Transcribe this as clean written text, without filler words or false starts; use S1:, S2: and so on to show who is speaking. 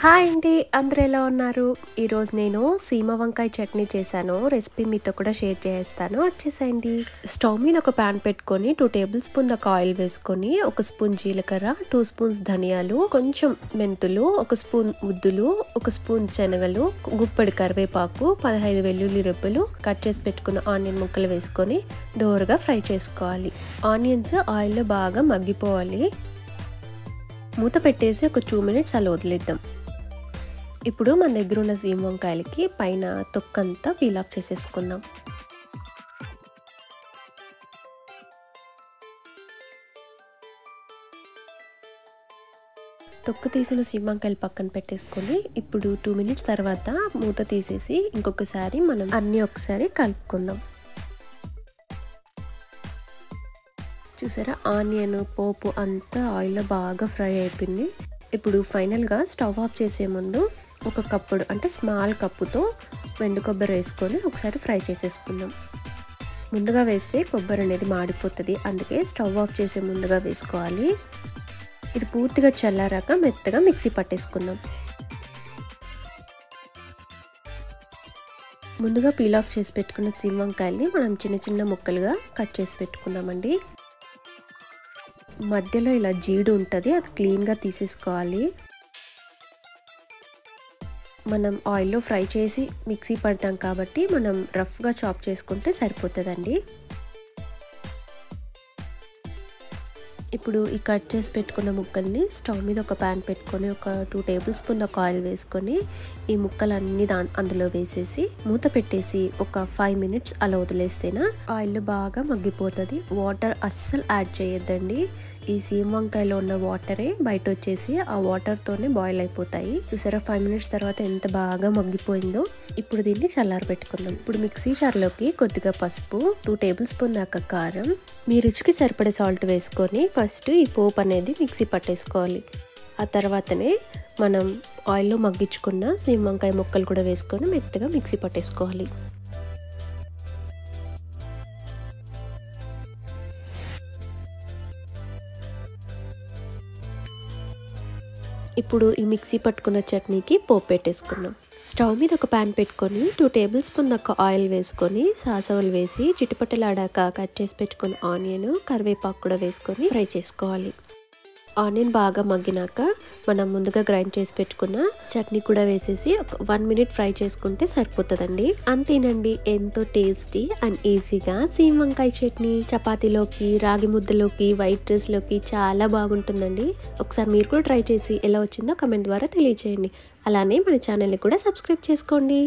S1: Hi అండి, అందరూ ఎలా ఉన్నారు? ఈరోజు నేను సీమ వంకాయ చట్నీ చేశాను. రెసిపీ మీతో కూడా షేర్ చేస్తాను, వచ్చేసేయండి. స్టవ్ మీద ఒక ప్యాన్ పెట్టుకొని 2 టేబుల్ స్పూన్ దాకా ఆయిల్ వేసుకొని 1 స్పూన్ జీలకర్ర, 2 స్పూన్స్ ధనియాలు, కొంచెం మెంతులు, 1 స్పూన్ ఉద్దులు, 1 స్పూన్ శనగలు, గుప్పెడు కరివేపాకు, 15 వెల్లుల్లి రెబ్బలు, కట్ చేసి పెట్టుకున్న ఆనియన్ ముక్కలు వేసుకొని దోరగా ఫ్రై చేసుకోవాలి. ఆనియన్స్ ఆయిల్లో బాగా మగ్గిపోవాలి. మూత పెట్టేసి ఒక 2 మినిట్స్ అలా వదిలేద్దాం. ఇప్పుడు మన దగ్గర ఉన్న సీమ వంకాయలకి పైన తొక్కంతా పీల్ ఆఫ్ చేసేసుకుందాం. తొక్కు తీసిన సీమ వంకాయలు పక్కన పెట్టేసుకొని ఇప్పుడు 2 మినిట్స్ తర్వాత మూత తీసేసి ఇంకొకసారి మనం అన్నీ ఒకసారి కలుపుకుందాం. చూసారా, ఆనియన్ పోపు అంతా ఆయిల్లో బాగా ఫ్రై అయిపోయింది. ఇప్పుడు ఫైనల్గా స్టవ్ ఆఫ్ చేసే ముందు ఒక కప్పుడు అంటే స్మాల్ కప్పుతో వెండు కొబ్బరి వేసుకొని ఒకసారి ఫ్రై చేసేసుకుందాం. ముందుగా వేస్తే కొబ్బరి అనేది మాడిపోతుంది, అందుకే స్టవ్ ఆఫ్ చేసే ముందుగా వేసుకోవాలి. ఇది పూర్తిగా చల్లారాక మెత్తగా మిక్సీ పట్టేసుకుందాం. ముందుగా పీల్ ఆఫ్ చేసి పెట్టుకున్న సీమ వంకాయల్ని మనం చిన్న చిన్న ముక్కలుగా కట్ చేసి పెట్టుకుందామండి. మధ్యలో ఇలా జీడు ఉంటుంది, అది క్లీన్గా తీసేసుకోవాలి. మనం ఆయిల్లో ఫ్రై చేసి మిక్సీ పడతాం కాబట్టి మనం రఫ్గా చాప్ చేసుకుంటే సరిపోతుందండి. ఇప్పుడు ఈ కట్ చేసి పెట్టుకున్న ముక్కల్ని స్టవ్ మీద ఒక ప్యాన్ పెట్టుకొని ఒక 2 టేబుల్ స్పూన్ దాకా ఆయిల్ వేసుకొని ఈ ముక్కలన్నీ అందులో వేసేసి మూత పెట్టేసి ఒక 5 మినిట్స్ అలా వదిలేస్తేనా ఆయిల్ బాగా మగ్గిపోతుంది. వాటర్ అస్సలు యాడ్ చేయొద్దండి. ఈ సీమ వంకాయలో ఉన్న వాటరే బయట వచ్చేసి ఆ వాటర్తోనే బాయిల్ అయిపోతాయి. చూసారా, 5 మినిట్స్ తర్వాత ఎంత బాగా మగ్గిపోయిందో. ఇప్పుడు దీన్ని చల్లారి పెట్టుకుందాం. ఇప్పుడు మిక్సీ జార్లోకి కొద్దిగా పసుపు, 2 టేబుల్ స్పూన్ దాకా కారం, మీ రుచికి సరిపడే సాల్ట్ వేసుకొని ఫస్ట్ ఈ పోపు అనేది మిక్సీ పట్టేసుకోవాలి. ఆ తర్వాతనే మనం ఆయిల్లో మగ్గించుకున్న సీమ వంకాయ ముక్కలు కూడా వేసుకొని మెత్తగా మిక్సీ పట్టేసుకోవాలి. ఇప్పుడు ఈ మిక్సీ పట్టుకున్న చట్నీకి పోపు పెట్టేసుకుందాం. స్టవ్ మీద ఒక ప్యాన్ పెట్టుకొని 2 టేబుల్ స్పూన్ దాకా ఆయిల్ వేసుకొని సాసవలు వేసి చిటిపట్టలాడాక కట్ చేసి పెట్టుకున్న ఆనియన్, కరివేపాకు కూడా వేసుకొని ఫ్రై చేసుకోవాలి. ఆనియన్ బాగా మగ్గినాక మనం ముందుగా గ్రైండ్ చేసి పెట్టుకున్న చట్నీ కూడా వేసేసి ఒక 1 మినిట్ ఫ్రై చేసుకుంటే సరిపోతుందండి. అంతేనండి, ఎంతో టేస్టీ అండ్ ఈజీగా సీమ వంకాయ చట్నీ చపాతీలోకి, రాగి ముద్దలోకి, వైట్ రైస్లోకి చాలా బాగుంటుందండి. ఒకసారి మీరు కూడా ట్రై చేసి ఎలా వచ్చిందో కమెంట్ ద్వారా తెలియజేయండి. అలానే మన ఛానల్ని కూడా సబ్స్క్రైబ్ చేసుకోండి.